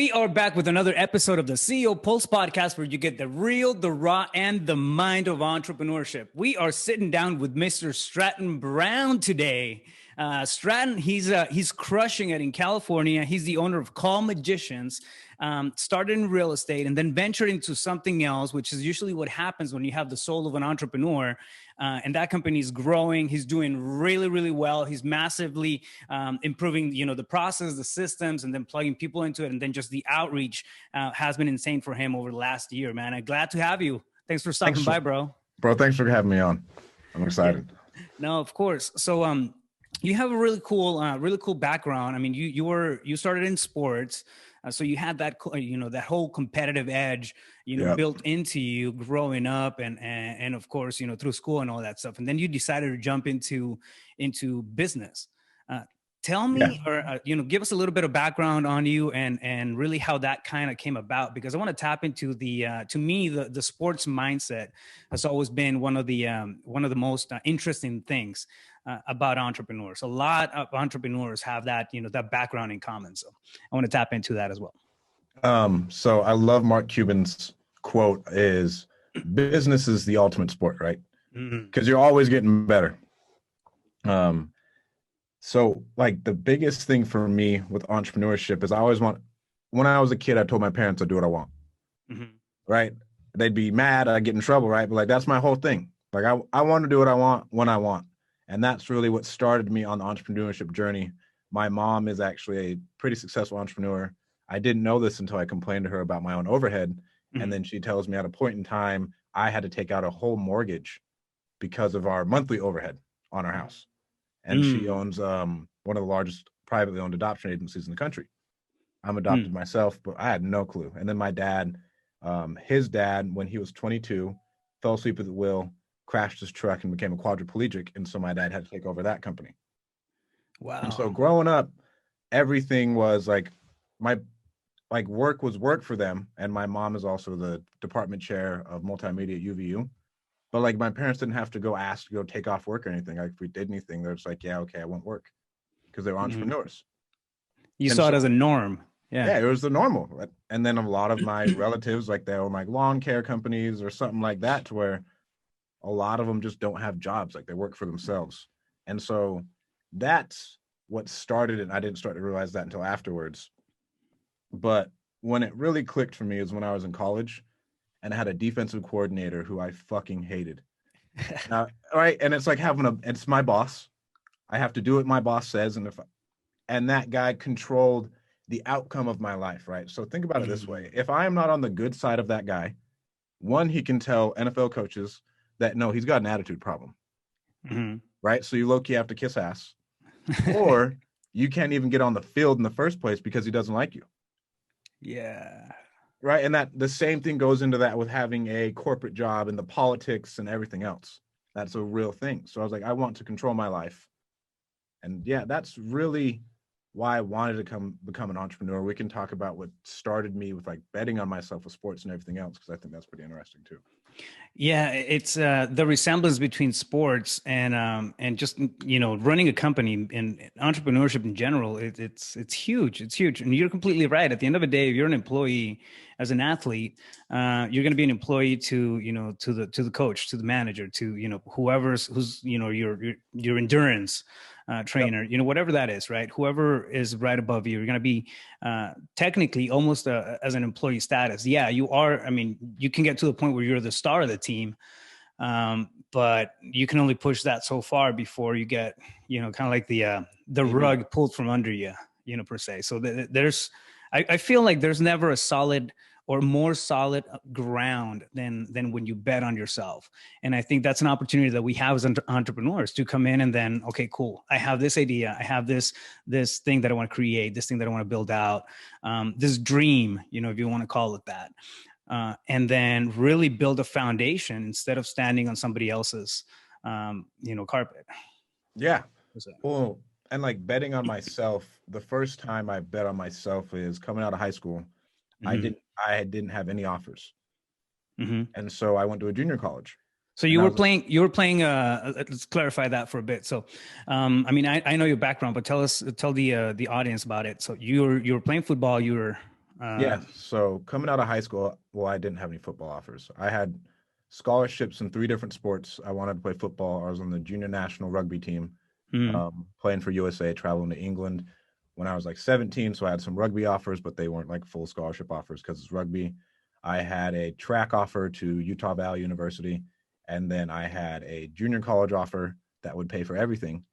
We are back with another episode of the ceopulse podcast, where you get the real, the raw, and the mind of entrepreneurship. We are sitting down with Mr. Stratton Brown today. Stratton, he's crushing it in California. He's the owner of Call Magicians. Started in real estate and then ventured into something else, which is usually what happens when you have the soul of an entrepreneur. And that company is growing. He's doing really, really well. He's massively improving, the process, the systems, and then plugging people into it. And then just the outreach has been insane for him over the last year, man. I'm glad to have you. Thanks for stopping by, bro. Bro, thanks for having me on. I'm excited. No, of course. So you have a really cool background. I mean, you started in sports. So you had that, that whole competitive edge, built into you growing up and of course, through school and all that stuff. And then you decided to jump into business. Tell me, or give us a little bit of background on you and really how that kind of came about, because I want to tap into to me, the sports mindset has always been one of the most interesting things about entrepreneurs. A lot of entrepreneurs have that, that background in common. So I want to tap into that as well. So I love Mark Cuban's quote is, business is the ultimate sport, right? Because you're always getting better. So like the biggest thing for me with entrepreneurship is when I was a kid, I told my parents I'd do what I want, right? They'd be mad, I'd get in trouble, right? But like, that's my whole thing. Like I want to do what I want when I want. And that's really what started me on the entrepreneurship journey. My mom is actually a pretty successful entrepreneur. I didn't know this until I complained to her about my own overhead. And then she tells me at a point in time, I had to take out a whole mortgage because of our monthly overhead on our house. And she owns one of the largest privately owned adoption agencies in the country. I'm adopted myself, but I had no clue. And then my dad, his dad, when he was 22, fell asleep at the wheel, crashed his truck and became a quadriplegic. And so my dad had to take over that company. Wow. And so growing up, everything was like work was work for them. And my mom is also the department chair of multimedia at UVU. But like my parents didn't have to go ask to go take off work or anything. Like if we did anything, they're just like, yeah, okay, I won't work, because they were entrepreneurs. You saw it as a norm. Yeah, it was the normal. Right? And then a lot of my relatives, like they own like lawn care companies or something like that, to where a lot of them just don't have jobs. Like they work for themselves. And so that's what started it. And I didn't start to realize that until afterwards. But when it really clicked for me is when I was in college. And I had a defensive coordinator who I fucking hated. Right. And it's like it's my boss. I have to do what my boss says. And that guy controlled the outcome of my life. Right. So think about it this way. If I am not on the good side of that guy, one, he can tell NFL coaches that, no, he's got an attitude problem. Right. So you low-key have to kiss ass. Or you can't even get on the field in the first place because he doesn't like you. Yeah. Right. And that the same thing goes into that with having a corporate job and the politics and everything else. That's a real thing. So I was like, I want to control my life. And yeah, that's really why I wanted to become an entrepreneur. We can talk about what started me with like betting on myself with sports and everything else, because I think that's pretty interesting too. Yeah, it's the resemblance between sports and just running a company and entrepreneurship in general. It's huge. It's huge, and you're completely right. At the end of the day, if you're an employee as an athlete, you're going to be an employee to the coach, to the manager, to who's your endurance trainer, whatever that is, right? Whoever is right above you, you're going to be technically almost as an employee status. Yeah, you are. I mean, you can get to the point where you're the star of the team, but you can only push that so far before you get, kind of like the rug pulled from under you, per se. So I feel like there's never a solid or more solid ground than when you bet on yourself. And I think that's an opportunity that we have as entrepreneurs to come in and then, okay, cool. I have this idea. I have this thing that I want to create, this thing that I want to build out, this dream, if you want to call it that. And then really build a foundation instead of standing on somebody else's, carpet. Yeah. Well, and like betting on myself, the first time I bet on myself is coming out of high school. I didn't have any offers. And so I went to a junior college. So you were playing, let's clarify that for a bit. So, I mean, I know your background, but tell the audience about it. So you were playing football. You were Yeah. So coming out of high school, well, I didn't have any football offers. I had scholarships in three different sports. I wanted to play football. I was on the junior national rugby team, Mm, playing for USA, traveling to England when I was like 17. So I had some rugby offers, but they weren't like full scholarship offers because it's rugby. I had a track offer to Utah Valley University, and then I had a junior college offer that would pay for everything,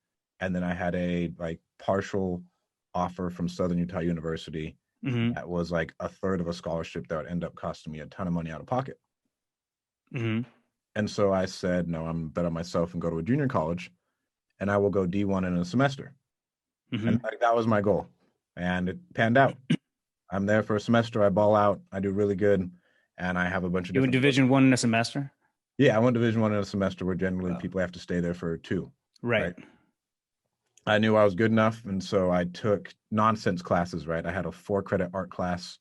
and then I had a like partial offer from Southern Utah University mm-hmm, that was like a third of a scholarship that would end up costing me a ton of money out of pocket. mm-hmm, And so I said, no, I'm bet on myself and go to a junior college, and I will go D1 in a semester. And mm-hmm. like, that was my goal. And it panned out. I'm there for a semester. I ball out. I do really good. And I have a bunch of You went different. Division One in a semester? Yeah, I went Division 1 in a semester where generally Wow. people have to stay there for two, Right. right? I knew I was good enough. And so I took nonsense classes, right? I had a 4 credit art class.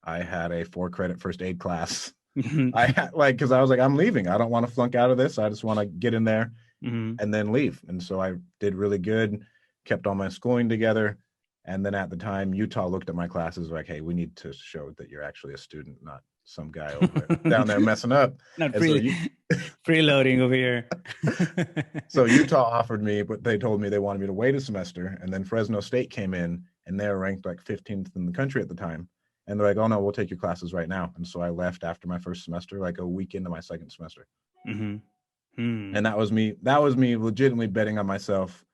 I had a 4 credit first aid class. I Mm-hmm. had like, because I was like, I'm leaving. I don't want to flunk out of this. I just want to get in there Mm-hmm. and then leave. And so I did really good, kept all my schooling together. And then at the time, Utah looked at my classes like, hey, we need to show that you're actually a student, not some guy over there down there messing up. Not And so you freeloading over here. so Utah offered me, but they told me they wanted me to wait a semester. And then Fresno State came in and they were ranked like 15th in the country at the time. And they're like, oh no, we'll take your classes right now. And so I left after my first semester, like a week into my second semester. Mm-hmm. Hmm. And that was me legitimately betting on myself,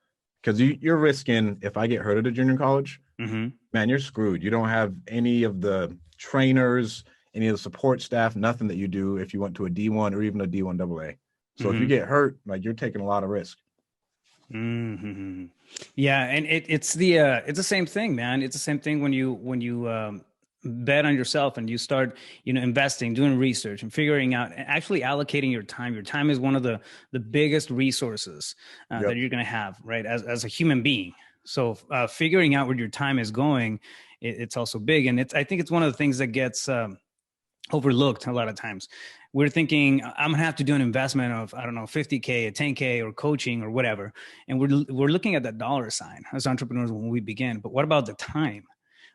because you're risking, if I get hurt at a junior college, Mm-hmm. man, you're screwed. You don't have any of the trainers, any of the support staff, nothing that you do if you went to a D1 or even a D1 AA. So if you Mm-hmm. get hurt, like, you're taking a lot of risk. Mm-hmm. Yeah, and it's the same thing, man. It's the same thing when you bet on yourself and you start, investing, doing research and figuring out, actually allocating your time. Your time is one of the biggest resources that Yep. you're going to have, right? As a human being. So figuring out where your time is going, it's also big, and I think it's one of the things that gets overlooked a lot of times. We're thinking I'm gonna have to do an investment of, I don't know, 50K, 10K, or coaching or whatever, and we're looking at that dollar sign as entrepreneurs when we begin. But what about the time?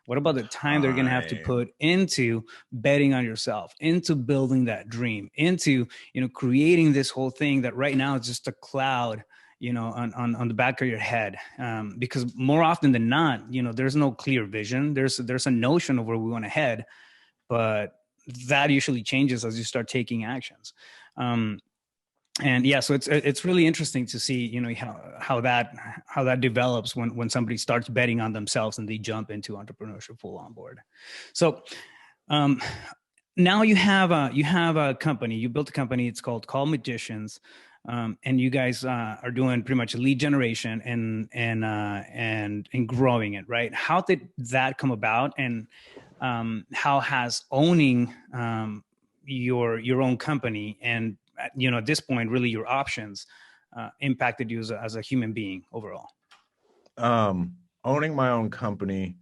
What about the time they're going to have to Time. put into betting on yourself, into building that dream, into, creating this whole thing that right now is just a cloud, on the back of your head? Because more often than not, there's no clear vision. There's a notion of where we want to head, but that usually changes as you start taking actions. Um, and yeah, so it's really interesting to see, how that develops when somebody starts betting on themselves and they jump into entrepreneurship full on board. So um, now you have a company. You built a company. It's called Call Magicians. And you guys are doing pretty much lead generation and growing it, right? How did that come about, and how has owning your own company and, at this point, really your options impacted you as a human being overall? Um, Owning my own company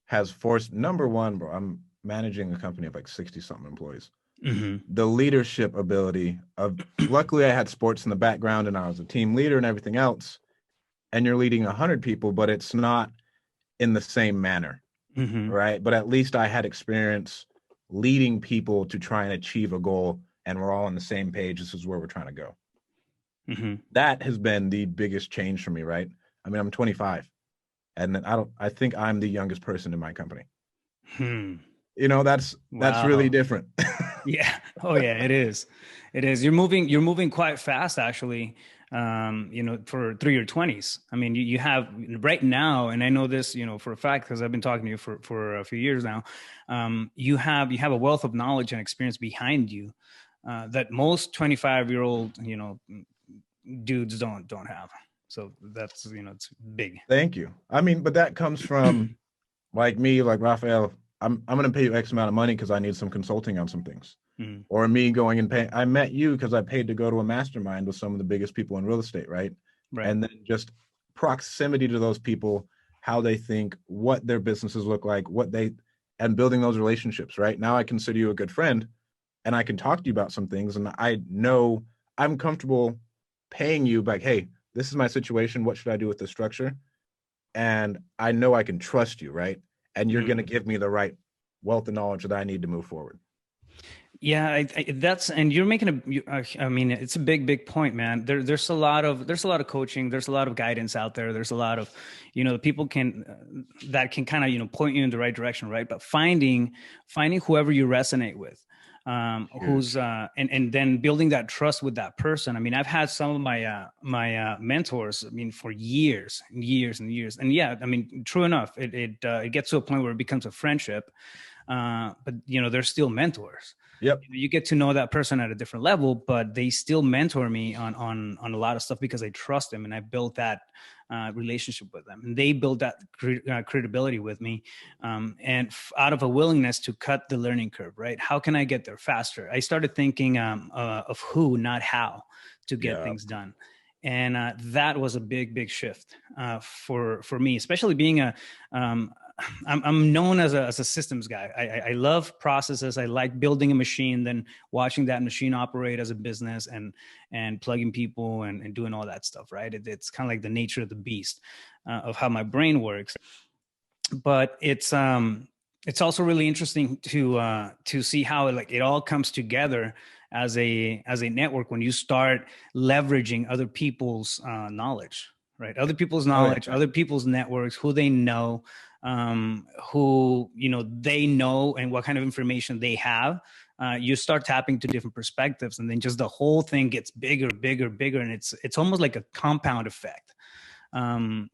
has forced, number one, bro, I'm managing a company of like 60 something employees. Mm-hmm. The leadership ability of, luckily I had sports in the background and I was a team leader and everything else. And you're leading 100 people, but it's not in the same manner, Mm-hmm. right? But at least I had experience leading people to try and achieve a goal, and we're all on the same page. This is where we're trying to go. Mm-hmm. That has been the biggest change for me, right? I mean, I'm 25, and then I think I'm the youngest person in my company. Hmm. That's really Wow. different. Yeah. Oh yeah, it is. It is. You're moving quite fast, actually. For through your 20s. I mean, you have right now, and I know this, for a fact, because I've been talking to you for a few years now. You have a wealth of knowledge and experience behind you that most 25-year-old, dudes don't have. So that's, it's big. Thank you. I mean, but that comes from like me, like Rafael. I'm going to pay you X amount of money because I need some consulting on some things. Mm, Or me going and pay. I met you because I paid to go to a mastermind with some of the biggest people in real estate, right? right. And then just proximity to those people, how they think, what their businesses look like, and building those relationships, right? Now I consider you a good friend and I can talk to you about some things, and I know I'm comfortable paying you like, hey, this is my situation. What should I do with the structure? And I know I can trust you, right? And you're going to Mm, give me the right wealth and knowledge that I need to move forward. Yeah, that's, and you're making I mean, it's a big point, man. There's a lot of coaching, there's a lot of guidance out there. There's a lot of, people that can kind of, point you in the right direction, right? But finding whoever you resonate with, who's and then building that trust with that person. I mean, I've had some of my mentors, I mean, for years and years and years. And yeah, I mean, true enough, it gets to a point where it becomes a friendship. But they're still mentors. Yep. You get to know that person at a different level, but they still mentor me on a lot of stuff because I trust them and I built that relationship with them, and they build that credibility with me, and out of a willingness to cut the learning curve. Right? How can I get there faster? I started thinking of who, not how, to get things done. And that was a big shift for me, especially being I'm known as a systems guy. I love processes. I like building a machine, then watching that machine operate as a business, and plugging people and doing all that stuff. Right? It's kind of like the nature of the beast of how my brain works. But it's also really interesting to see how it all comes together as a network when you start leveraging other people's knowledge, right? Other people's knowledge, other people's networks, who they know, who they know, and what kind of information they have. You start tapping to different perspectives, and then just the whole thing gets bigger, and it's almost like a compound effect. Yeah,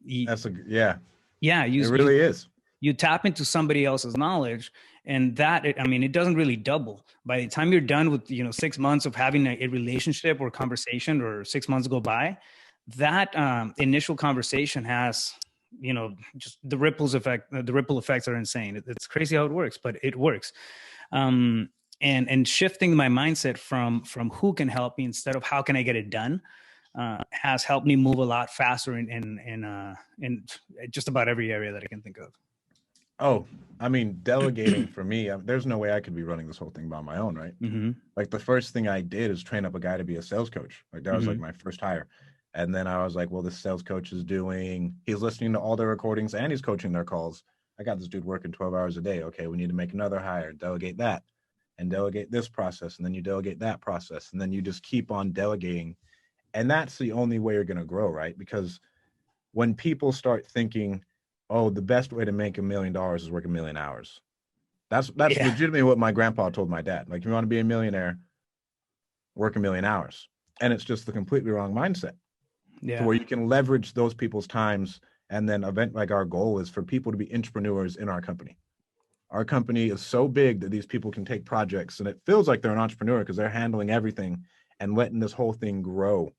it really is. You tap into somebody else's knowledge, and it doesn't really double. By the time you're done with 6 months of having a relationship or conversation, or 6 months go by, that initial conversation has just the ripple effects are insane. It's crazy how it works, but it works. And shifting my mindset from who can help me instead of how can I get it done has helped me move a lot faster in just about every area that I can think of. Oh, I mean, delegating for me, there's no way I could be running this whole thing by my own, right? Mm-hmm. Like the first thing I did is train up a guy to be a sales coach. Like that was like my first hire. And then I was like, well, this sales coach he's listening to all their recordings and he's coaching their calls. I got this dude working 12 hours a day. Okay, we need to make another hire, delegate that, and delegate this process. And then you delegate that process. And then you just keep on delegating. And that's the only way you're going to grow, right? Because when people start thinking, oh, the best way to make $1 million is work 1 million hours. That's legitimately what my grandpa told my dad. Like, if you want to be a millionaire, work 1 million hours. And it's just the completely wrong mindset. Yeah. To where you can leverage those people's times, and then our goal is for people to be entrepreneurs in our company. Our company is so big that these people can take projects, and it feels like they're an entrepreneur because they're handling everything and letting this whole thing grow.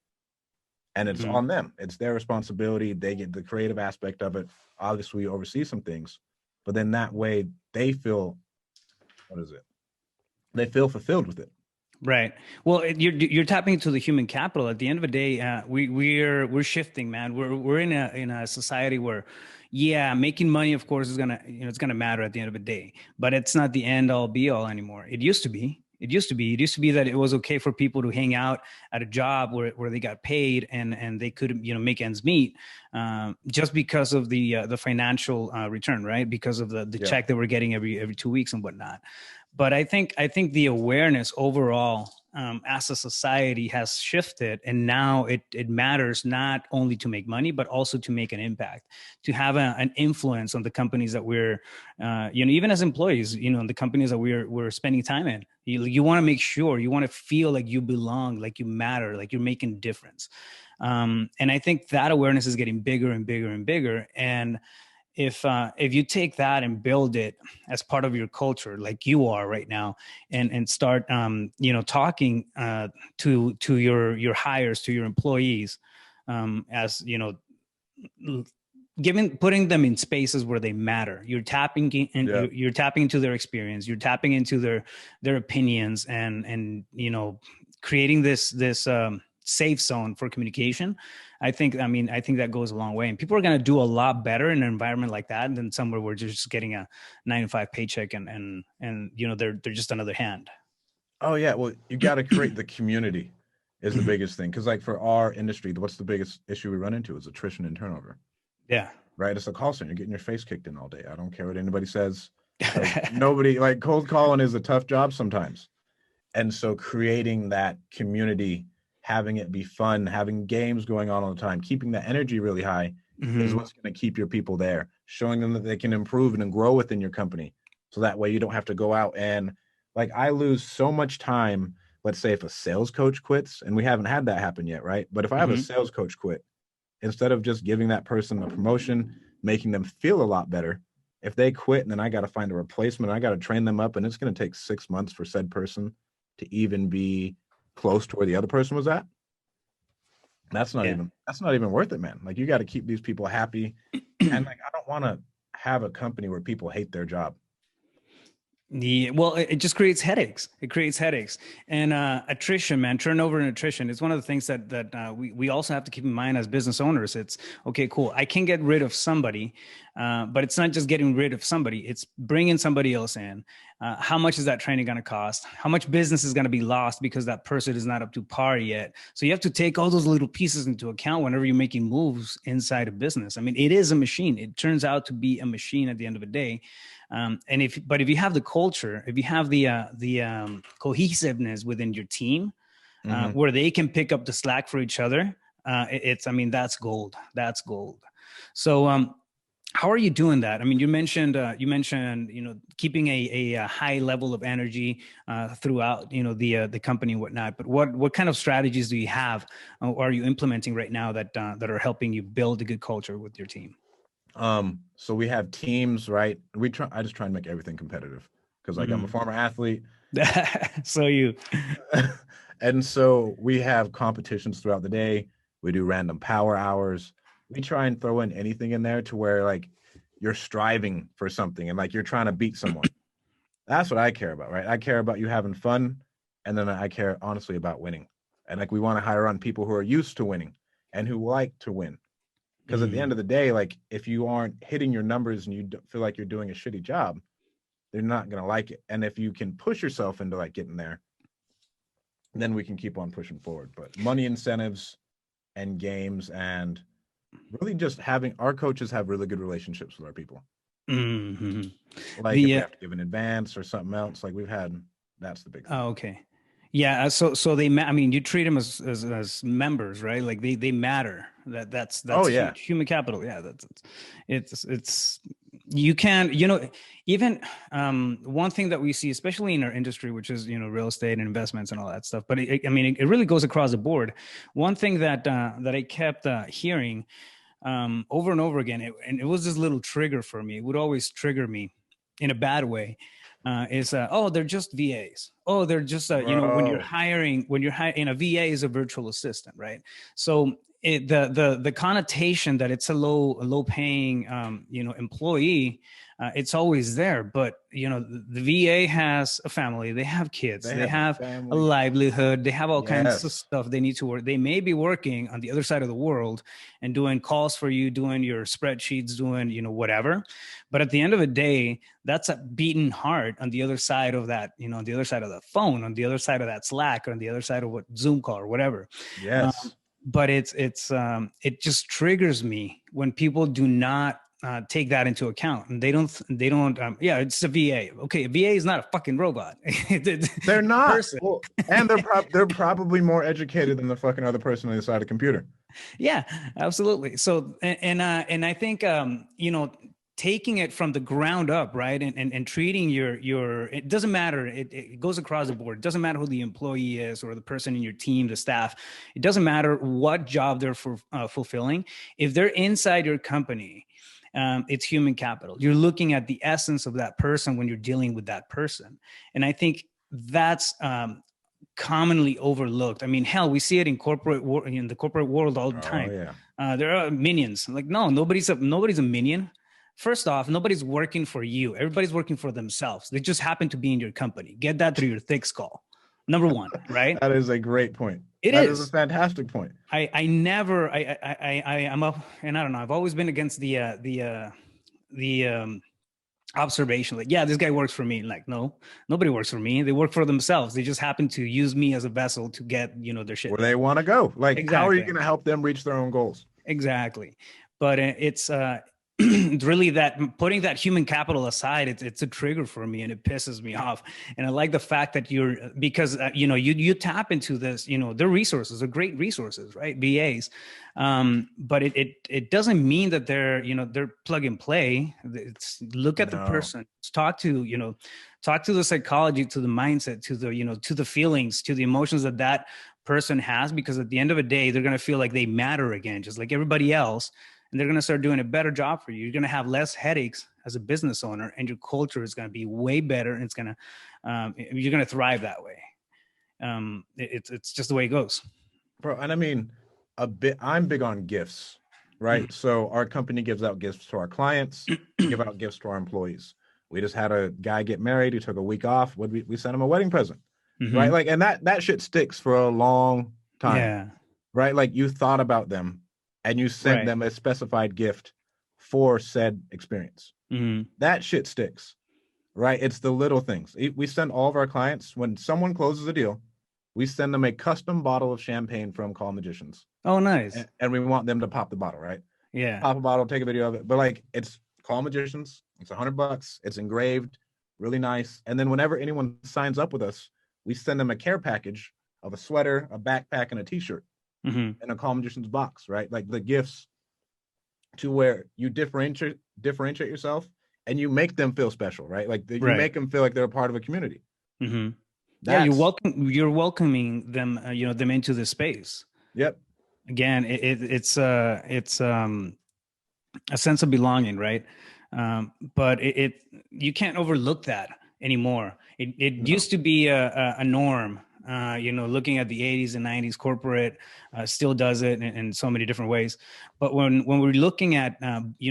And it's on them. It's their responsibility. They get the creative aspect of it. Obviously, we oversee some things, but then that way they feel, they feel fulfilled with it. Right. Well, you're tapping into the human capital. At the end of the day, we're shifting, man. We're in a society where, making money, of course, is it's gonna matter at the end of the day, but it's not the end all be all anymore. It used to be. It used to be that it was okay for people to hang out at a job where they got paid and they could make ends meet, just because of the financial return, right? Because of the check that we're getting every 2 weeks and whatnot. But I think the awareness overall as a society has shifted, and now it matters not only to make money, but also to make an impact, to have an influence on the companies that we're, even as employees, the companies that we're spending time in. You want to make sure, you want to feel like you belong, like you matter, like you're making a difference. And I think that awareness is getting bigger and bigger and bigger. And if you take that and build it as part of your culture, like you are right now, and start talking to your hires, to your employees, as putting them in spaces where they matter. You're tapping in, you're tapping into their experience, you're tapping into their opinions, and creating this safe zone for communication. I think that goes a long way, and people are going to do a lot better in an environment like that than somewhere where they're just getting a 9-to-5 paycheck and they're just another hand. Oh yeah, well, you got to create the community is the biggest thing, because like for our industry, what's the biggest issue we run into is attrition and turnover. Yeah. Right. It's a call center. You're getting your face kicked in all day. I don't care what anybody says. Like nobody, like cold calling is a tough job sometimes. And so creating that community, having it be fun, having games going on all the time, keeping the energy really high is Hmm. what's going to keep your people there, showing them that they can improve and grow within your company. So that way you don't have to go out and like I lose so much time. Let's say if a sales coach quits, and we haven't had that happen yet, right? But if I have a Hmm. sales coach quit, instead of just giving that person a promotion, making them feel a lot better, if they quit and then I got to find a replacement, I got to train them up, and it's going to take 6 months for said person to even be close to where the other person was at. Yeah. That's not even worth it, man. Like you got to keep these people happy, and like I don't want to have a company where people hate their job. Yeah, well, it just creates headaches. It creates headaches and attrition, man. Turnover and attrition is one of the things that we also have to keep in mind as business owners. It's okay, cool. I can get rid of somebody, but it's not just getting rid of somebody. It's bringing somebody else in. How much is that training going to cost? How much business is going to be lost because that person is not up to par yet? So you have to take all those little pieces into account whenever you're making moves inside a business. I mean, it is a machine. It turns out to be a machine at the end of the day. And if you have the culture, if you have the cohesiveness within your team, Mm-hmm. where they can pick up the slack for each other, it's I mean that's gold. That's gold. So how are you doing that? I mean, you mentioned keeping a high level of energy throughout the company and whatnot. But what kind of strategies do you have or are you implementing right now that are helping you build a good culture with your team? So we have teams, right? I just try and make everything competitive because like I'm a Mhm. former athlete. So you. And so we have competitions throughout the day. We do random power hours. We try and throw in anything in there to where like you're striving for something and like you're trying to beat someone. That's what I care about, right? I care about you having fun. And then I care honestly about winning. And like we want to hire on people who are used to winning and who like to win. Because at the end Mm. of the day, like if you aren't hitting your numbers and you feel like you're doing a shitty job, they're not going to like it. And if you can push yourself into like getting there, then we can keep on pushing forward. But money incentives and games and really just having our coaches have really good relationships with our people. Mhm. Like if we The have to give an advance or something else, like we've had, that's the big thing. oh, okay. Yeah, so I mean, you treat them as members, right? Like they matter. Oh That's yeah. huge. Human capital. Yeah, that's it's you can, even one thing that we see, especially in our industry, which is, real estate and investments and all that stuff. But I mean, it really goes across the board. One thing that I kept hearing over and over again, and it was this little trigger for me. It would always trigger me in a bad way. Is oh, they're just VAs. Oh, they're just Bro. when you're hiring, a VA is a virtual assistant, right? So the connotation that it's a low paying employee, it's always there. But the VA has a family, they have kids, They they have a have a family. livelihood, they have all kinds of Yes. stuff they need to work. They may be working on the other side of the world and doing calls for you, doing your spreadsheets, doing whatever. But at the end of the day, that's a beating heart on the other side of that, on the other side of the phone, on the other side of that Slack, or on the other side of what Zoom call or whatever. Yes. But it just triggers me when people do not take that into account, and they don't yeah, it's a VA. Okay, a VA is not a fucking robot. It's They're a not. person. Well, and they're probably more educated than the fucking other person on the side of the computer. Yeah, absolutely. So, and I think, taking it from the ground up, right, and treating your it doesn't matter. It goes across the board. It doesn't matter who the employee is or the person in your team, the staff. It doesn't matter what job they're fulfilling. If they're inside your company, it's human capital. You're looking at the essence of that person when you're dealing with that person, and I think that's commonly overlooked. I mean, hell, we see it in the corporate world all the Oh time. yeah. There are minions. Like, no, nobody's a minion. First off, nobody's working for you. Everybody's working for themselves. They just happen to be in your company. Get that through your thick skull. Number one, right? That is a great point. It That is a is. fantastic point. I never I'm up, and I don't know. I've always been against the observation, like, yeah, this guy works for me. Like, no, nobody works for me. They work for themselves. They just happen to use me as a vessel to get their shit Where done. they want to go. Like, how are you Exactly. going to help them reach their own goals? Exactly. But it's really that putting that human capital aside, it's a trigger for me, and it pisses me off. And I like the fact that because you tap into this, their resources are great resources, right? VAs. But it doesn't mean that they're plug and play. It's look at the No. person, talk to the psychology, to the mindset, to to the feelings, to the emotions that person has, because at the end of the day, they're going to feel like they matter again, just like everybody else. And they're going to start doing a better job for you. You're going to have less headaches as a business owner, and your culture is going to be way better. And you're going to thrive that way. It's just the way it goes. Bro, and I mean, I'm big on gifts, right? So our company gives out gifts to our clients. We give out gifts to our employees. We just had a guy get married. He took a week off. We sent him a wedding present, right? Like, and that shit sticks for a long time, Yeah. right? Like, you thought about them and you sent Right. them a specified gift for said experience. That shit sticks, right? It's the little things. We send all of our clients, when someone closes a deal, we send them a custom bottle of champagne from Call Magicians. Oh, nice. And we want them to pop the bottle, right? Yeah. Pop a bottle, take a video of it. But like, it's Call Magicians. It's $100. It's engraved, really nice. And then whenever anyone signs up with us, we send them a care package of a sweater, a backpack, and a t-shirt, and a Call Magicians box, right? Like, the gifts to where you differentiate yourself and you make them feel special, right? Like, you make them feel like they're a part of a community. Yeah, you're welcoming them, them into the space. Yep. Again, it's a sense of belonging, right? But you can't overlook that anymore. It used to be a norm. Looking at the 80s and 90s, corporate still does it in so many different ways. But when we're looking at,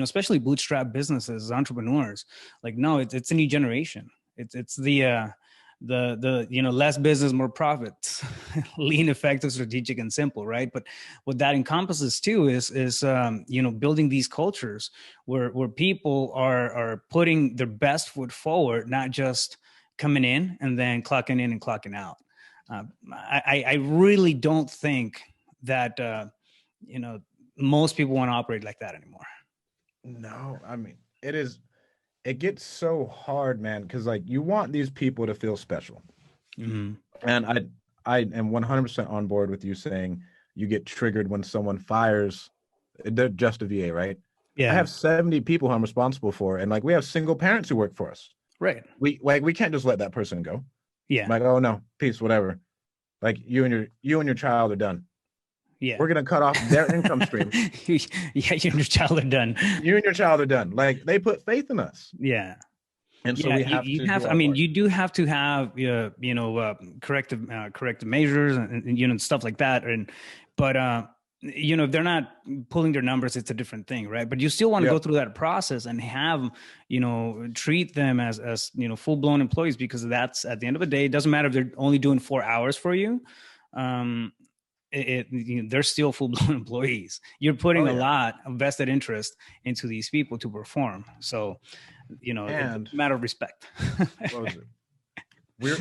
especially bootstrap businesses, entrepreneurs, like, no, it's a new generation. It's the less business, more profits, lean, effective, strategic, and simple, right? But what that encompasses too is building these cultures where people are putting their best foot forward, not just coming in and then clocking in and clocking out. I really don't think that most people want to operate like that anymore. No, I mean, it gets so hard, man, because like, you want these people to feel special. And I am 100% on board with you saying you get triggered when someone fires. They're just a VA, right? Yeah. I have 70 people who I'm responsible for, and like, we have single parents who work for us. Right. We can't just let that person go. Yeah. Like, oh no, peace, whatever. Like, you and your child are done. Yeah. We're gonna cut off their income stream. Yeah, you and your child are done. You and your child are done. Like, they put faith in us. Yeah. And so we have to. You do have to have corrective measures and stuff like that. But if they're not pulling their numbers, it's a different thing, right? But you still want to go through that process and have treat them as full blown employees, because that's, at the end of the day, it doesn't matter if they're only doing 4 hours for you. They're still full blown employees. You're putting a lot of vested interest into these people to perform. So, it's a matter of respect. What was it? We're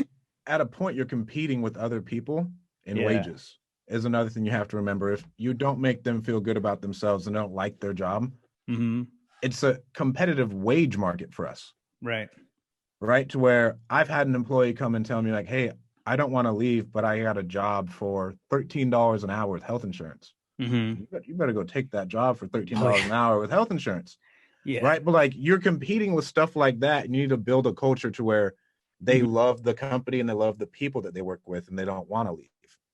at a point, you're competing with other people in wages. Is another thing you have to remember. If you don't make them feel good about themselves and don't like their job, it's a competitive wage market for us. Right. To where I've had an employee come and tell me like, hey, I don't want to leave, but I got a job for $13 an hour with health insurance. You better go take that job for $13 an hour with health insurance. Yeah. Right. But like, you're competing with stuff like that. And you need to build a culture to where they love the company and they love the people that they work with, and they don't want to leave.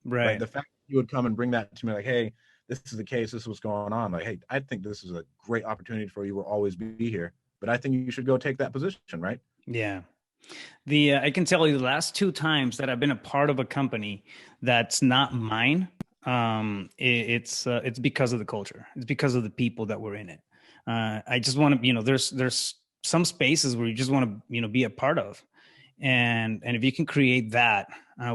Right. The fact that you would come and bring that to me, like, hey, this is the case, this is what's going on. Like, hey, I think this is a great opportunity for you. We'll always be here, but I think you should go take that position. Right. Yeah. I can tell you the last 2 times that I've been a part of a company that's not mine, it's because of the culture. It's because of the people that were in it. I just want to, there's some spaces where you just want to, be a part of. And if you can create that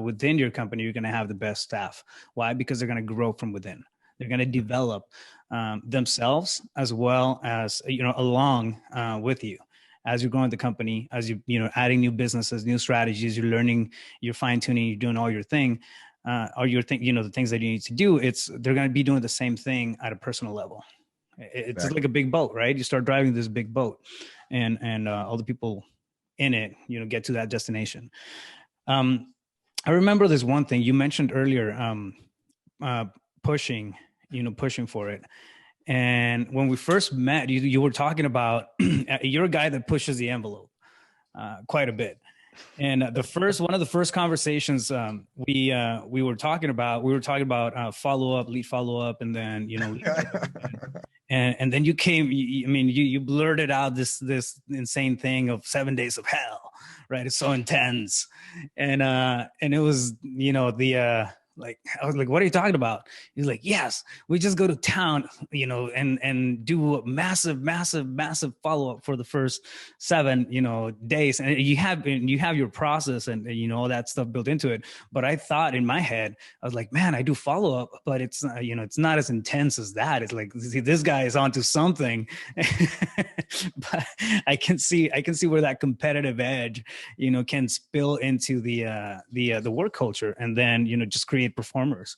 within your company, you're going to have the best staff. Why? Because they're going to grow from within. They're going to develop themselves as well as, along with you. As you're growing the company, as adding new businesses, new strategies, you're learning, you're fine tuning, you're doing all your thing, the things that you need to do. They're going to be doing the same thing at a personal level. It's Exactly. like a big boat, right? You start driving this big boat, and all the people in it, get to that destination. I remember this one thing you mentioned earlier, uh, pushing, pushing for it. And when we first met, you were talking about you're a guy that pushes the envelope quite a bit. And one of the first conversations we were talking about, follow up, lead follow up, and then lead generation. And then you came. You blurted out this insane thing of 7 days of hell, right? It's so intense, and it was like, I was like, what are you talking about? He's like, yes, we just go to town, and do a massive follow up for the first 7 days, and you have your process and all that stuff built into it. But I thought in my head, I was like, man, I do follow up, but it's it's not as intense as that. It's like, see, this guy is onto something. But I can see where that competitive edge can spill into the work culture, and then just create performers.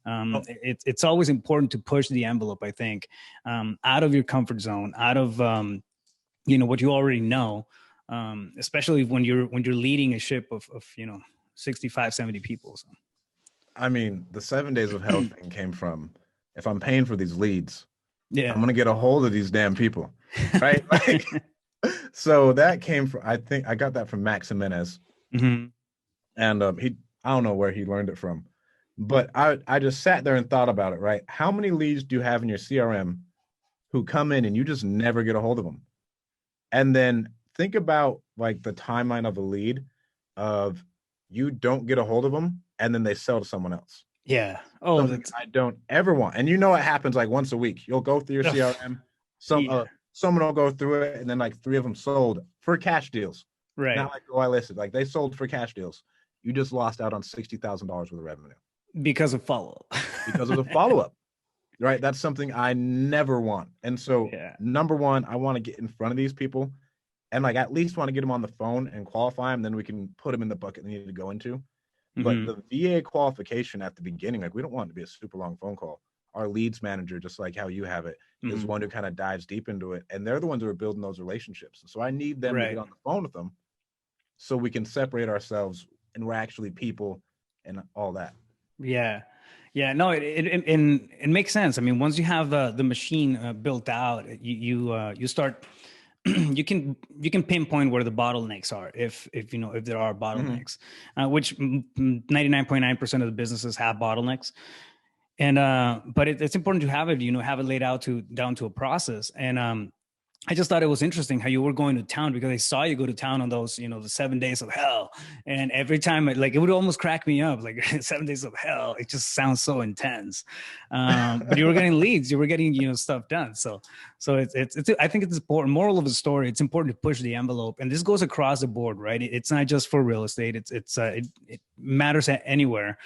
It's always important to push the envelope, I think, out of your comfort zone, out of what you already know, especially when you're leading a ship of 65, 70 people. So. I mean, the 7 days of hell thing came from, if I'm paying for these leads, I'm Yeah. gonna get a hold of these damn people, right? Like, so that came from, I think I got that from Max Jimenez, Mm-hmm. and I don't know where he learned it from, but I just sat there and thought about it, right? How many leads do you have in your CRM who come in and you just never get a hold of them? And then think about like the timeline of a lead of, you don't get a hold of them and then they sell to someone else. Yeah. Oh, Something that's I don't ever want. And it happens like once a week. You'll go through your CRM, yeah. someone will go through it, and then like three of them sold for cash deals. Right. Not like, oh, I listed. Like, they sold for cash deals. You just lost out on $60,000 worth of revenue Because of follow up. because of the follow up. Right. That's something I never want. And so, Yeah. number one, I want to get in front of these people and like at least want to get them on the phone and qualify them. Then we can put them in the bucket they need to go into. But Mm-hmm. the VA qualification at the beginning, like, we don't want it to be a super long phone call. Our leads manager, just like how you have it, is Mm-hmm. one who kind of dives deep into it. And they're the ones who are building those relationships. So I need them to get Right. on the phone with them so we can separate ourselves and we're actually people and all that. Yeah. Yeah, no, it makes sense. I mean, once you have the machine built out, you start you can pinpoint where the bottlenecks are, if there are Mm-hmm. bottlenecks, which 99.9% of the businesses have bottlenecks. And but it's important to have it laid out down to a process. And I just thought it was interesting how you were going to town, because I saw you go to town on those, the 7 days of hell. And every time, it would almost crack me up, like 7 days of hell. It just sounds so intense. But you were getting leads, you were getting, stuff done. So I think it's important. Moral of the story: it's important to push the envelope, and this goes across the board, right? It's not just for real estate. It matters anywhere.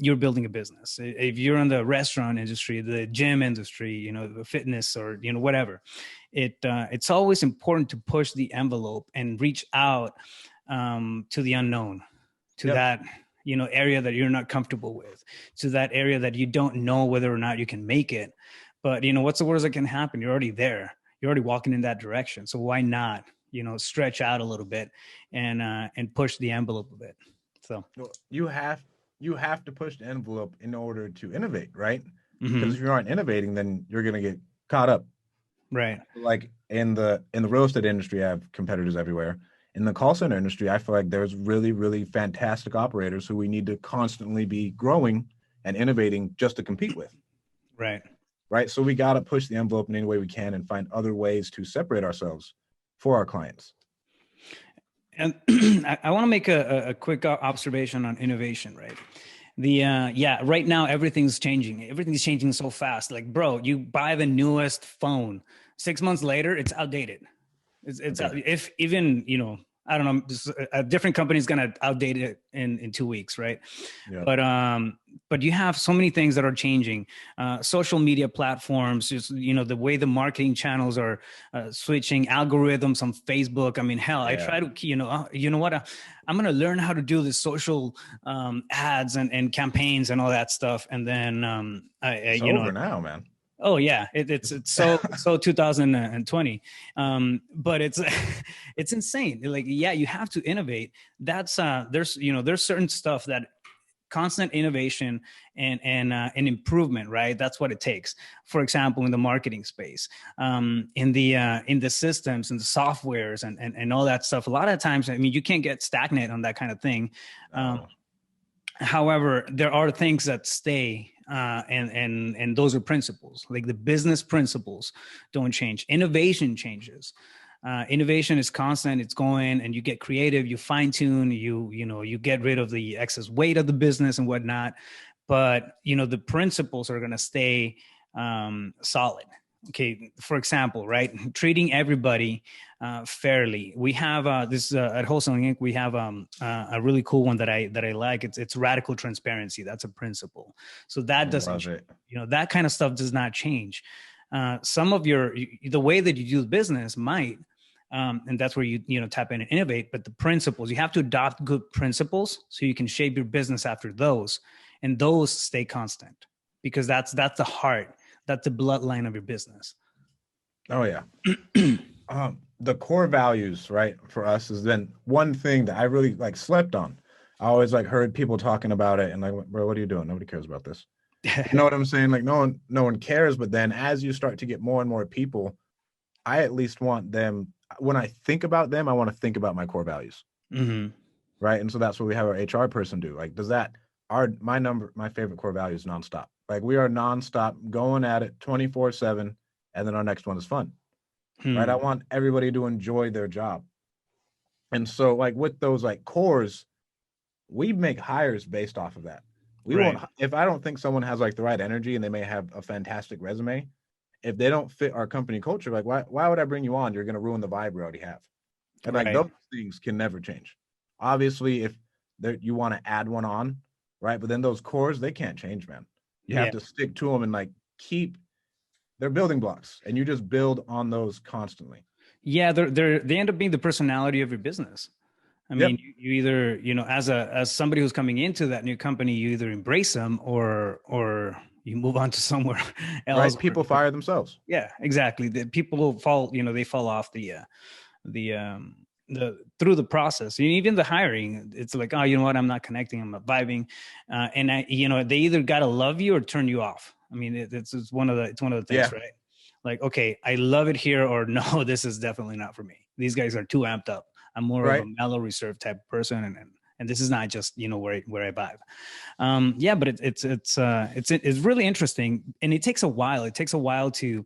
You're building a business. If you're in the restaurant industry, the gym industry, the fitness, or whatever, it's always important to push the envelope and reach out to the unknown, to Yep. that area that you're not comfortable with, to that area that you don't know whether or not you can make it. But what's the worst that can happen? You're already there. You're already walking in that direction. So why not stretch out a little bit and push the envelope a bit? So. Well, you have to push the envelope in order to innovate, right? Because if Mm-hmm. you aren't innovating, then you're gonna get caught up. Right. Like in the real estate industry, I have competitors everywhere. In the call center industry, I feel like there's really, really fantastic operators who we need to constantly be growing and innovating just to compete with. Right. Right. So we gotta push the envelope in any way we can and find other ways to separate ourselves for our clients. And I want to make a quick observation on innovation, right? Yeah, right now everything's changing. Everything's changing so fast. Like, bro, you buy the newest phone, 6 months later, it's outdated. It's Okay. if even I don't know, a different company is gonna outdate it in 2 weeks, right? Yeah. But you have so many things that are changing. Social media platforms, just the way the marketing channels are switching, algorithms on Facebook. I mean, hell, I Yeah. try to you know what, I'm gonna learn how to do the social ads and campaigns and all that stuff, and then It's over now, man. Oh yeah, it's so 2020, but it's it's insane. Like, yeah, you have to innovate. That's there's certain stuff that constant innovation and improvement, right? That's what it takes. For example, in the marketing space, in the systems and the softwares and all that stuff. A lot of times, I mean, you can't get stagnant on that kind of thing. Um, No. However, there are things that stay, and those are principles. Like the business principles don't change. Innovation changes. Innovation is constant. It's going, and you get creative. You fine tune. You get rid of the excess weight of the business and whatnot. But the principles are going to stay solid. Okay, for example, right, treating everybody fairly. We have this at Wholesaling Inc. We have a really cool one that I like. It's radical transparency. That's a principle. So that doesn't, Love it. that kind of stuff does not change. Some of the way that you do business might, and that's where you tap in and innovate. But the principles, you have to adopt good principles so you can shape your business after those, and those stay constant because that's the heart. That's the bloodline of your business. Oh yeah. The core values, right, for us has been one thing that I really like slept on. I always like heard people talking about it and like, bro, what are you doing? Nobody cares about this. You know what I'm saying? Like no one cares. But then as you start to get more and more people, I at least want them, when I think about them, I want to think about my core values. Mm-hmm. Right. And so that's what we have our HR person do. Like, my favorite core value is nonstop. Like we are nonstop going at it 24/7. And then our next one is fun. Right. I want everybody to enjoy their job. And so like with those like cores, we make hires based off of that. We Right. won't, if I don't think someone has like the right energy and they may have a fantastic resume, if they don't fit our company culture, like why would I bring you on? You're going to ruin the vibe we already have. And like Right. those things can never change. Obviously, if you want to add one on, right? But then those cores, they can't change, man. You have to stick to them and like they're building blocks, and you just build on those constantly. Yeah, they end up being the personality of your business. I mean, you either, as somebody who's coming into that new company, you either embrace them or you move on to somewhere else. Right? People fire themselves. Yeah, exactly. The people fall, they fall off the through the process. And even the hiring, it's like, oh, you know what, I'm not connecting, I'm not vibing, and they either got to love you or turn you off. I mean, it's one of the things, right? Like, okay, I love it here, or no, this is definitely not for me. These guys are too amped up. I'm more of a mellow, reserved type of person, and this is not just where I vibe. Yeah, but it's really interesting, and it takes a while. It takes a while to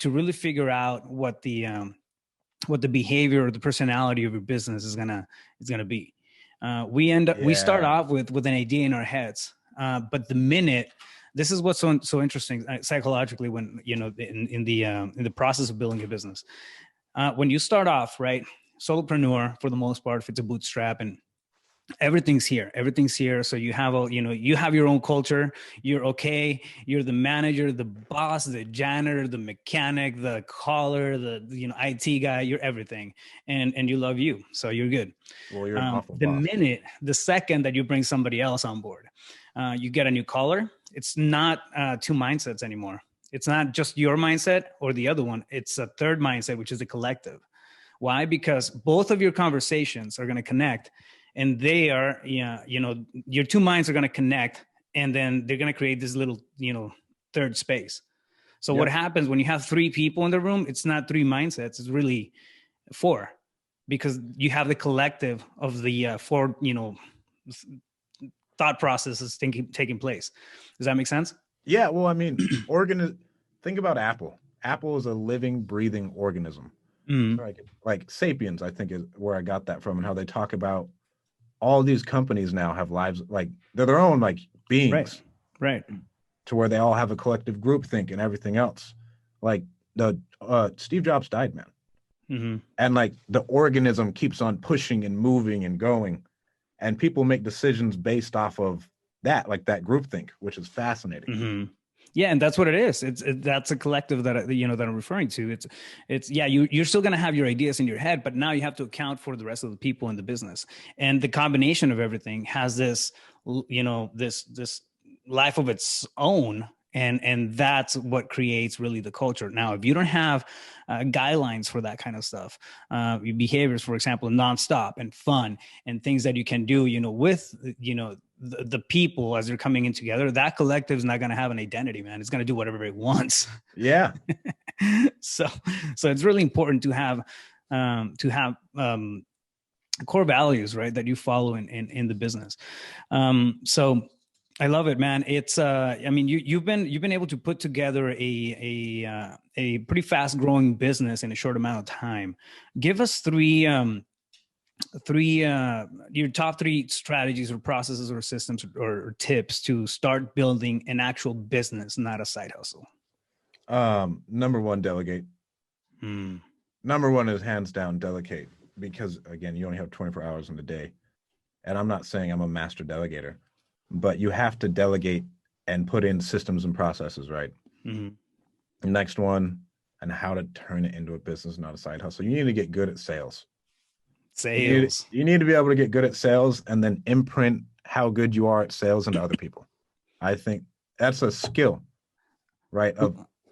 really figure out what the behavior or the personality of your business is gonna be. We start off with an idea in our heads, but the minute, this is what's so interesting psychologically when in the process of building a business, when you start off, right, solopreneur for the most part, if it's a bootstrap, and everything's here. So you have you have your own culture. You're okay. You're the manager, the boss, the janitor, the mechanic, the caller, the IT guy. You're everything, and you love you, so you're good. Well, you're an awful the boss. the second that you bring somebody else on board, you get a new caller. It's not two mindsets anymore. It's not just your mindset or the other one. It's a third mindset, which is the collective. Why? Because both of your conversations are going to connect, and they are, your two minds are going to connect, and then they're going to create this little, third space. So what happens when you have three people in the room? It's not three mindsets. It's really four, because you have the collective of the four, thought processes taking place. Does that make sense? Yeah. Well, I mean, think about Apple. Apple is a living, breathing organism. Mm-hmm. Like Sapiens, I think, is where I got that from, and how they talk about all these companies now have lives, like they're their own like beings, right, to where they all have a collective group think and everything else. Like the Steve Jobs died, man. Mm-hmm. And like the organism keeps on pushing and moving and going, and people make decisions based off of that, like that group think, which is fascinating. Mm-hmm. Yeah, and that's what it is. That's a collective that that I'm referring to. It's you're still going to have your ideas in your head, but now you have to account for the rest of the people in the business, and the combination of everything has this this life of its own, And that's what creates really the culture. Now, if you don't have guidelines for that kind of stuff, your behaviors, for example, nonstop and fun and things that you can do, with, the people as they're coming in together, that collective is not going to have an identity, man. It's going to do whatever it wants. Yeah. So it's really important to have core values, right, that you follow in the business. So I love it, man. It's I mean, you've been able to put together a pretty fast growing business in a short amount of time. Give us three your top three strategies or processes or systems or tips to start building an actual business, not a side hustle. Number one, delegate. Hmm. Number one is hands down delegate, because again, you only have 24 hours in the day. And I'm not saying I'm a master delegator, but you have to delegate and put in systems and processes, right? Mm-hmm. The next one, and how to turn it into a business, not a side hustle. You need to get good at sales. Sales. You need to be able to get good at sales and then imprint how good you are at sales into other people. I think that's a skill, right?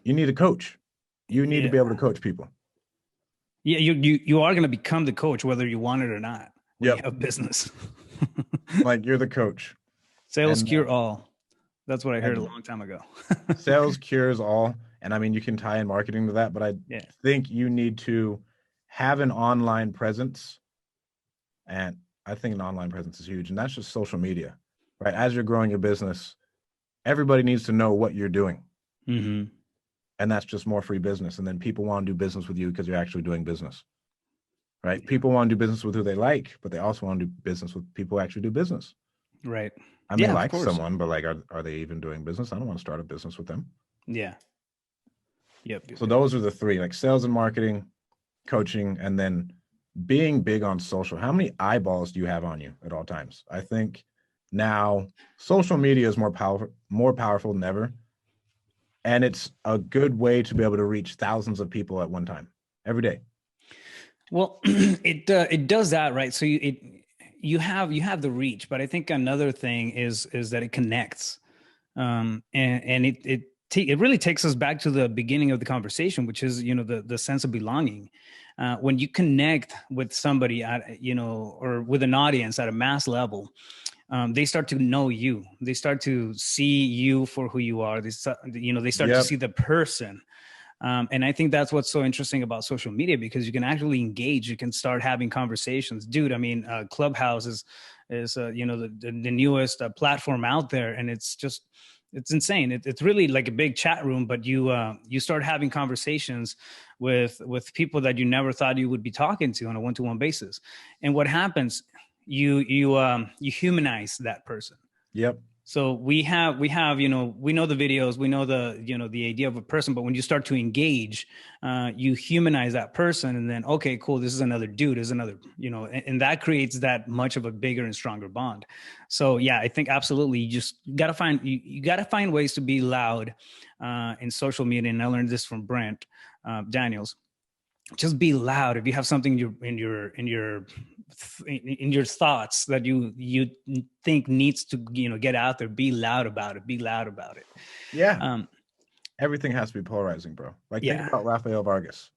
You need a coach. You need to be able to coach people. Yeah, you are going to become the coach whether you want it or not when Yep. you have business. Like, you're the coach. Sales cure all. That's what I heard a long time ago. Sales cures all. And I mean, you can tie in marketing to that, but I think you need to have an online presence. And I think an online presence is huge. And that's just social media, right? As you're growing your business, everybody needs to know what you're doing. Mm-hmm. And that's just more free business. And then people want to do business with you because you're actually doing business, right? Yeah. People want to do business with who they like, but they also want to do business with people who actually do business. Right. I may like someone, but like, are they even doing business? I don't want to start a business with them. Yeah. Yep. So those are the three, like sales and marketing, coaching, and then being big on social. How many eyeballs do you have on you at all times? I think now social media is more powerful than ever. And it's a good way to be able to reach thousands of people at one time, every day. Well, it does that, right? So you have the reach, but I think another thing is that it connects, and it really takes us back to the beginning of the conversation, which is the sense of belonging. When you connect with somebody at or with an audience at a mass level, they start to know you. They start to see you for who you are. They start to see the person. And I think that's what's so interesting about social media, because you can actually engage. You can start having conversations. Dude, I mean, Clubhouse is the newest platform out there, and it's insane. It's really like a big chat room, but you start having conversations with people that you never thought you would be talking to on a one-to-one basis. And what happens? You humanize that person. Yep. So we know the videos, we know the idea of a person, but when you start to engage, you humanize that person, and then, okay, cool, this is another dude, this is another, and that creates that much of a bigger and stronger bond. So yeah, I think absolutely, you just gotta find ways to be loud in social media. And I learned this from Brent Daniels. Just be loud. If you have something in your thoughts that you think needs to get out there, be loud about it. Yeah. Everything has to be polarizing, bro. Like, think about Rafael Vargas.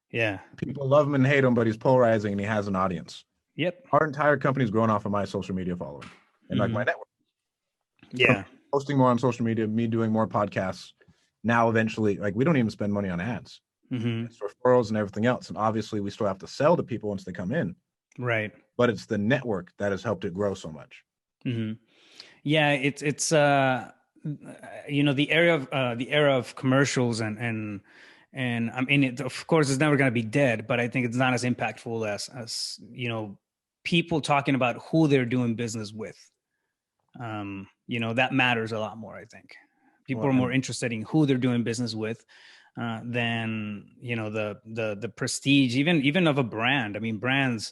Yeah. People love him and hate him, but he's polarizing and he has an audience. Yep. Our entire company's grown off of my social media following and like my network. Yeah. Posting more on social media, me doing more podcasts. Now, eventually, like, we don't even spend money on ads. Mm-hmm. It's referrals and everything else. And obviously we still have to sell to people once they come in. Right. But it's the network that has helped it grow so much. Mm-hmm. Yeah. It's the era of commercials and I mean, it, of course, it's never going to be dead, but I think it's not as impactful as people talking about who they're doing business with. That matters a lot more. I think people are more interested in who they're doing business with than the prestige, even of a brand. I mean, brands,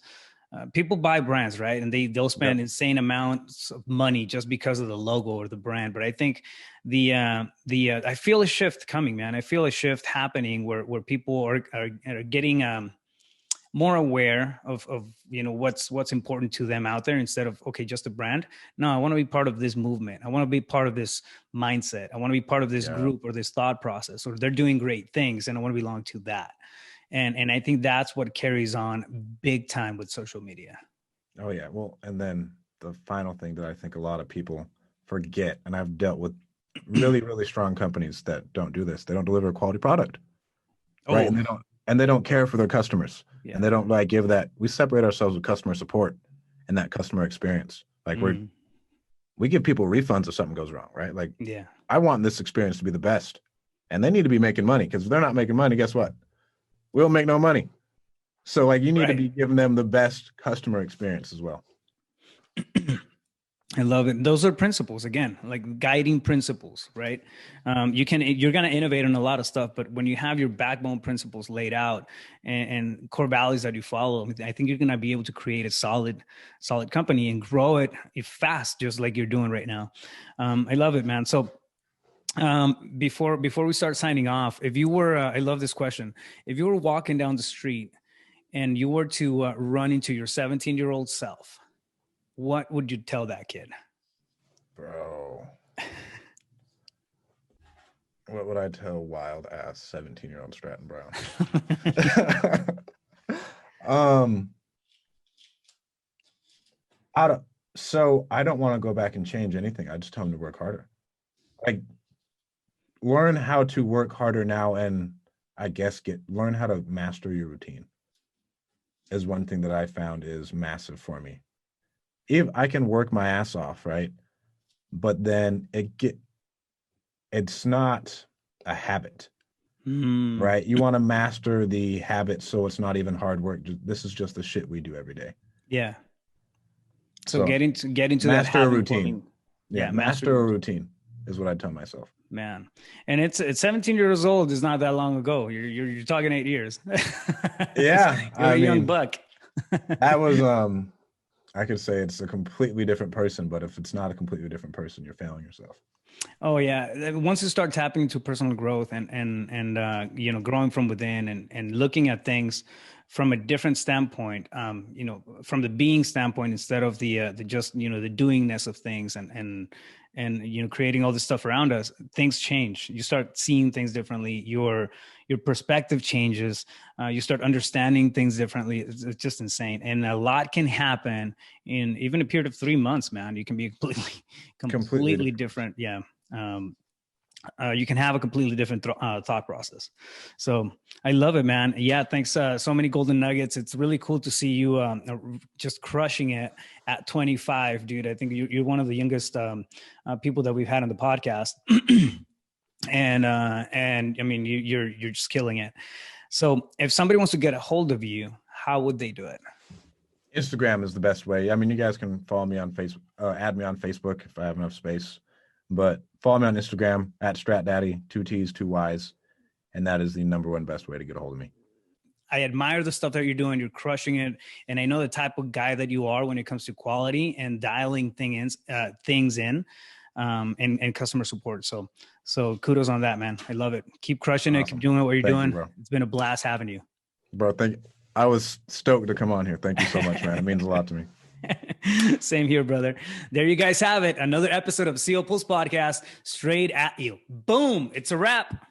people buy brands, right? And they'll spend insane amounts of money just because of the logo or the brand. But I think I feel a shift coming, man. I feel a shift happening where people are getting more aware of what's important to them out there, instead of, okay, just a brand. No, I want to be part of this movement. I want to be part of this mindset. I want to be part of this group or this thought process, or they're doing great things and I want to belong to that. And I think that's what carries on big time with social media. Oh yeah. Well, and then the final thing that I think a lot of people forget, and I've dealt with really, really strong companies that don't do this. They don't deliver a quality product. Right. And they don't care for their customers. Yeah. And they don't like give that. We separate ourselves with customer support and that customer experience. Like we give people refunds if something goes wrong, right? Like, yeah, I want this experience to be the best, and they need to be making money, because if they're not making money, guess what? We'll make no money. So like, you need to be giving them the best customer experience as well. I love it. Those are principles, again, like guiding principles, right? You're going to innovate on a lot of stuff, but when you have your backbone principles laid out and core values that you follow, I think you're going to be able to create a solid company and grow it fast, just like you're doing right now. I love it, man. So before we start signing off, if you were, I love this question. If you were walking down the street and you were to run into your 17-year-old self, what would you tell that kid? Bro, what would I tell wild ass 17-year-old Stratton Brown? I don't want to go back and change anything. I just tell him to work harder. Like, learn how to work harder now, and I guess learn how to master your routine is one thing that I found is massive for me. If I can work my ass off, right? But then it's not a habit, right? You want to master the habit, so it's not even hard work. This is just the shit we do every day. Yeah. So get into that habit routine. Yeah, master a routine is what I tell myself. Man, and it's 17 years old is not that long ago. You're talking 8 years. Yeah, you're a young buck. That was I could say it's a completely different person, but if it's not a completely different person, you're failing yourself. Oh yeah. Once you start tapping into personal growth and growing from within and looking at things from a different standpoint, from the being standpoint, instead of the just, the doingness of things and creating all this stuff around us, things change. You start seeing things differently. Your perspective changes. You start understanding things differently. It's just insane. And a lot can happen in even a period of 3 months, man. You can be completely different. Yeah. You can have a completely different thought process. So I love it, man. Yeah. Thanks. So many golden nuggets. It's really cool to see you just crushing it at 25, dude. I think you're one of the youngest people that we've had on the podcast. And I mean, you're just killing it. So if somebody wants to get a hold of you, how would they do it? Instagram is the best way. I mean, you guys can follow me on Facebook, add me on Facebook if I have enough space, but follow me on Instagram at StratDaddy, 2 T's, 2 Y's. And that is the #1 best way to get a hold of me. I admire the stuff that you're doing. You're crushing it. And I know the type of guy that you are when it comes to quality and dialing things in and customer support. So kudos on that, man. I love it. Keep crushing it. Keep doing what you're doing. It's been a blast having you. Bro, thank you. I was stoked to come on here. Thank you so much, man. It means a lot to me. Same here, brother. There you guys have it. Another episode of ceopulse Podcast, straight at you. Boom. It's a wrap.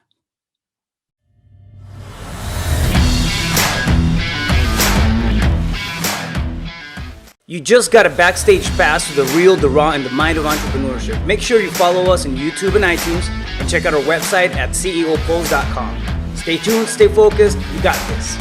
You just got a backstage pass to the real, the raw, and the mind of entrepreneurship. Make sure you follow us on YouTube and iTunes and check out our website at ceopulse.com. Stay tuned, stay focused. You got this.